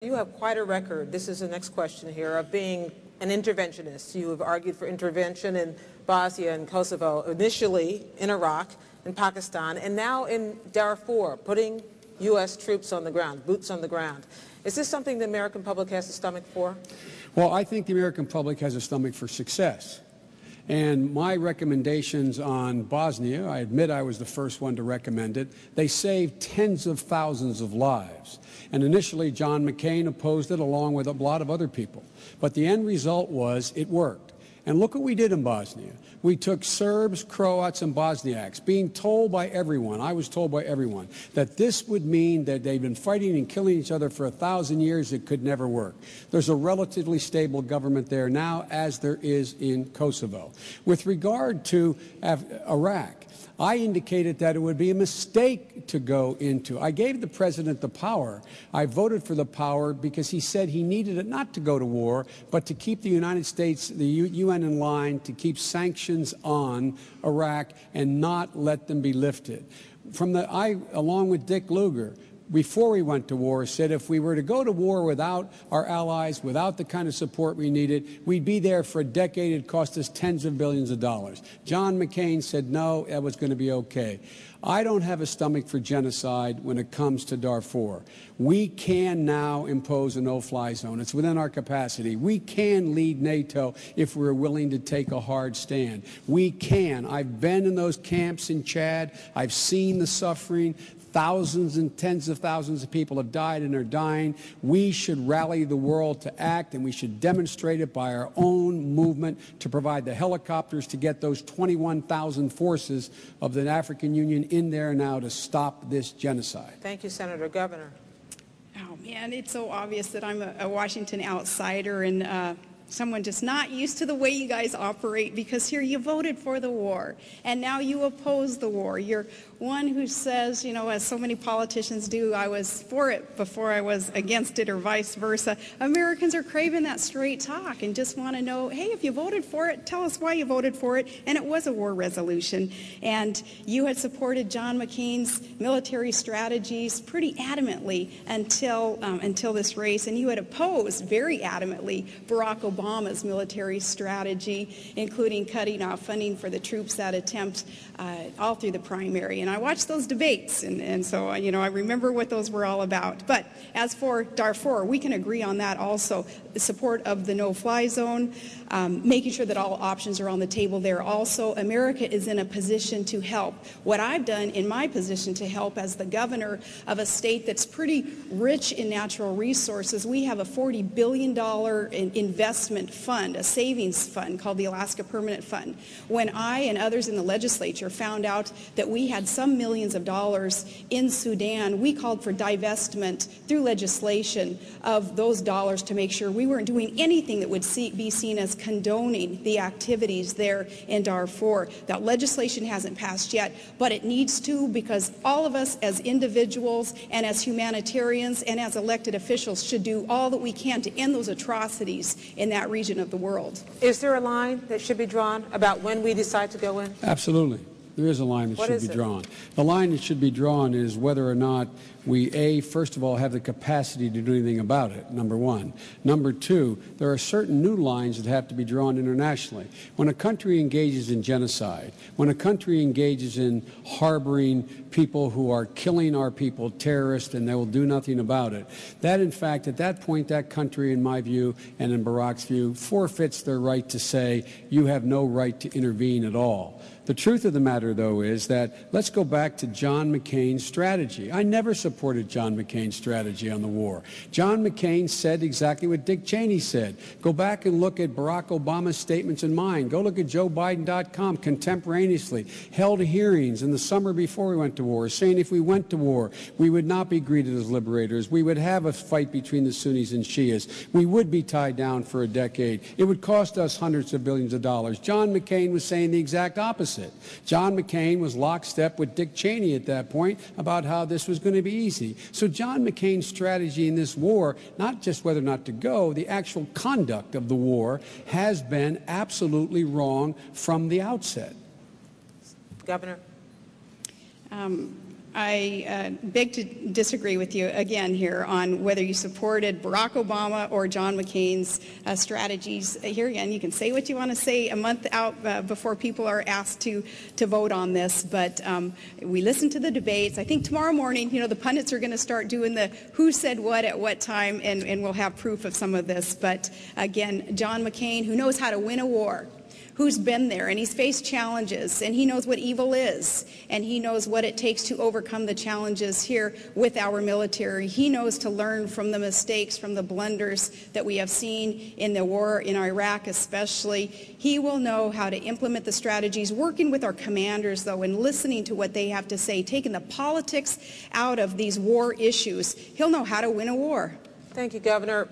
You have quite a record, this is the next question here, of being an interventionist. You have argued for intervention in Bosnia and Kosovo, initially in Iraq and Pakistan, and now in Darfur, putting U.S. troops on the ground, boots on the ground. Is this something the American public has a stomach for? Well, I think the American public has a stomach for success. And my recommendations on Bosnia, I admit I was the first one to recommend it, they saved tens of thousands of lives. And initially, John McCain opposed it along with a lot of other people. But the end result was it worked. And look what we did in Bosnia. We took Serbs, Croats, and Bosniaks, being told by everyone, I was told by everyone, that this would mean that they've been fighting and killing each other for 1,000 years. It could never work. There's a relatively stable government there now, as there is in Kosovo. With regard to Iraq, I indicated that it would be a mistake to go into. I gave the president the power. I voted for the power because he said he needed it not to go to war, but to keep the United States, the UN in line, to keep sanctions on Iraq and not let them be lifted. Along with Dick Lugar, before we went to war, said if we were to go to war without our allies, without the kind of support we needed, we'd be there for a decade. It'd cost us tens of billions of dollars. John McCain said no, that was going to be okay. I don't have a stomach for genocide when it comes to Darfur. We can now impose a no-fly zone. It's within our capacity. We can lead NATO if we're willing to take a hard stand. We can. I've been in those camps in Chad. I've seen the suffering. Thousands and tens of thousands of people have died and are dying. We should rally the world to act, and we should demonstrate it by our own movement to provide the helicopters to get those 21,000 forces of the African Union in there now to stop this genocide. Thank you, Senator. Governor. Oh, man, it's so obvious that I'm a Washington outsider and someone just not used to the way you guys operate, because here you voted for the war and now you oppose the war. You're one who says, you know, as so many politicians do, I was for it before I was against it, or vice versa. Americans are craving that straight talk and just want to know, hey, if you voted for it, tell us why you voted for it. And it was a war resolution. And you had supported John McCain's military strategies pretty adamantly until this race. And you had opposed very adamantly Barack Obama's military strategy, including cutting off funding for the troops that attempt all through the primary. And I watched those debates, and so, you know, I remember what those were all about. But as for Darfur, we can agree on that also. The support of the no-fly zone, making sure that all options are on the table there also. America is in a position to help. What I've done in my position to help as the governor of a state that's pretty rich in natural resources, we have a $40 billion investment fund, a savings fund called the Alaska Permanent Fund. When I and others in the legislature found out that we had some millions of dollars in Sudan, we called for divestment through legislation of those dollars to make sure we weren't doing anything that would be seen as condoning the activities there in Darfur. That legislation hasn't passed yet, but it needs to, because all of us as individuals and as humanitarians and as elected officials should do all that we can to end those atrocities in that region of the world. Is there a line that should be drawn about when we decide to go in? Absolutely. There is a line that should be drawn. The line that should be drawn is whether or not we, first of all, have the capacity to do anything about it, number one. Number two, there are certain new lines that have to be drawn internationally. When a country engages in genocide, when a country engages in harboring people who are killing our people, terrorists, and they will do nothing about it, that, in fact, at that point, that country, in my view, and in Barack's view, forfeits their right to say, you have no right to intervene at all. The truth of the matter, though, is that let's go back to John McCain's strategy. I never supported John McCain's strategy on the war. John McCain said exactly what Dick Cheney said. Go back and look at Barack Obama's statements and mine. Go look at JoeBiden.com contemporaneously. Held hearings in the summer before we went to war, saying if we went to war, we would not be greeted as liberators. We would have a fight between the Sunnis and Shias. We would be tied down for a decade. It would cost us hundreds of billions of dollars. John McCain was saying the exact opposite. John McCain was lockstep with Dick Cheney at that point about how this was going to be easy. So John McCain's strategy in this war, not just whether or not to go, the actual conduct of the war has been absolutely wrong from the outset. Governor? I beg to disagree with you again here on whether you supported Barack Obama or John McCain's strategies. Here again, you can say what you want to say a month out before people are asked to vote on this, but we listened to the debates. I think tomorrow morning, the pundits are going to start doing the who said what at what time, and we'll have proof of some of this. But again, John McCain, who knows how to win a war, who's been there, and he's faced challenges, and he knows what evil is, and he knows what it takes to overcome the challenges here with our military. He knows to learn from the mistakes, from the blunders that we have seen in the war in Iraq especially. He will know how to implement the strategies, working with our commanders, though, and listening to what they have to say, taking the politics out of these war issues. He'll know how to win a war. Thank you, Governor.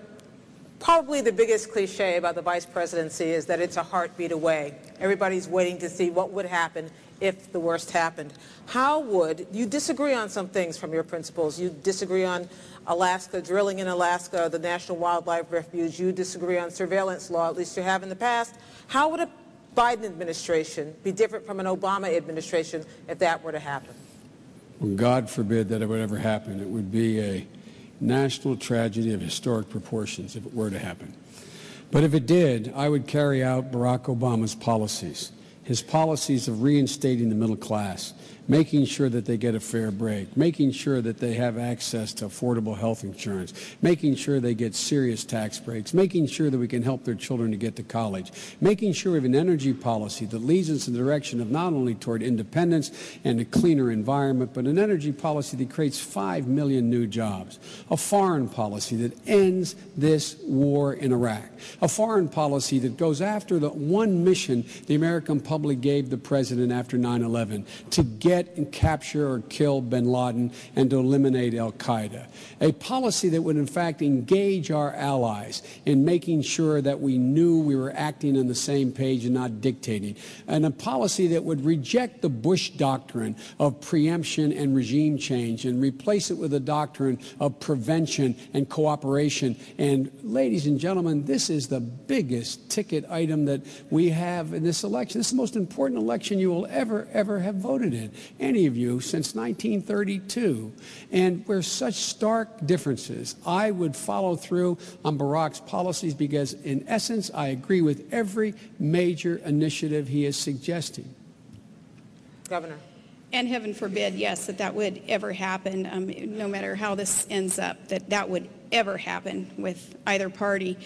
Probably the biggest cliche about the vice presidency is that it's a heartbeat away. Everybody's waiting to see what would happen if the worst happened. How would you disagree on some things from your principles? You disagree on Alaska, drilling in Alaska, the National Wildlife Refuge. You disagree on surveillance law, at least you have in the past. How would a Biden administration be different from an Obama administration if that were to happen? Well, God forbid that it would ever happen. It would be a national tragedy of historic proportions if it were to happen. But if it did, I would carry out Barack Obama's policies, his policies of reinstating the middle class, making sure that they get a fair break, making sure that they have access to affordable health insurance, making sure they get serious tax breaks, making sure that we can help their children to get to college, making sure we have an energy policy that leads us in the direction of not only toward independence and a cleaner environment, but an energy policy that creates 5 million new jobs, a foreign policy that ends this war in Iraq, a foreign policy that goes after the one mission the American public gave the president after 9/11, to get and capture or kill bin Laden and to eliminate al-Qaeda. A policy that would in fact engage our allies in making sure that we knew we were acting on the same page and not dictating. And a policy that would reject the Bush doctrine of preemption and regime change and replace it with a doctrine of prevention and cooperation. And ladies and gentlemen, this is the biggest ticket item that we have in this election. This is the most important election you will ever have voted in, any of you, since 1932. And where such stark differences, I would follow through on Barack's policies because, in essence, I agree with every major initiative he is suggesting. Governor. And heaven forbid, yes, that would ever happen, no matter how this ends up, that would ever happen with either party.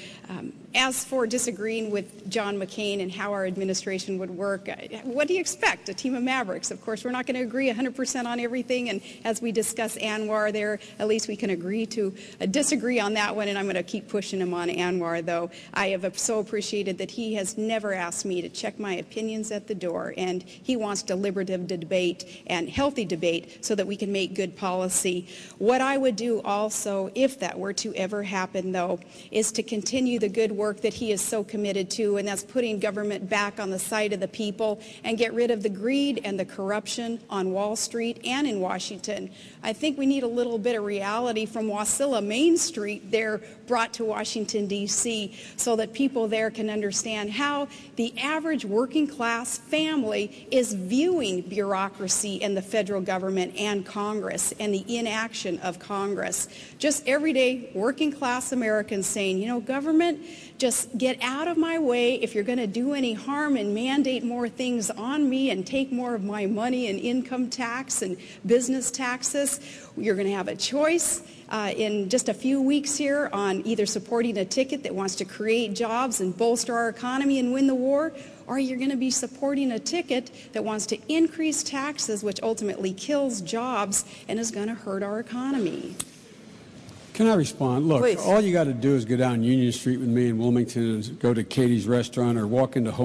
As for disagreeing with John McCain and how our administration would work, what do you expect? A team of mavericks. Of course, we're not going to agree 100% on everything, and as we discuss Anwar there, at least we can agree to disagree on that one, and I'm going to keep pushing him on Anwar, though. I have so appreciated that he has never asked me to check my opinions at the door, and he wants deliberative debate and healthy debate so that we can make good policy. What I would do also, if that were to ever happen, though, is to continue the good work that he is so committed to, and that's putting government back on the side of the people and get rid of the greed and the corruption on Wall Street and in Washington. I think we need a little bit of reality from Wasilla Main Street there brought to Washington, D.C., so that people there can understand how the average working class family is viewing bureaucracy and the federal government and Congress and the inaction of Congress. Just everyday working class Americans saying, you know, government, just get out of my way if you're going to do any harm and mandate more things on me and take more of my money and income tax and business taxes. You're going to have a choice in just a few weeks here on either supporting a ticket that wants to create jobs and bolster our economy and win the war, or you're going to be supporting a ticket that wants to increase taxes, which ultimately kills jobs and is going to hurt our economy. Can I respond? Look, Please. all you got to do is go down Union Street with me in Wilmington and go to Katie's restaurant or walk into Home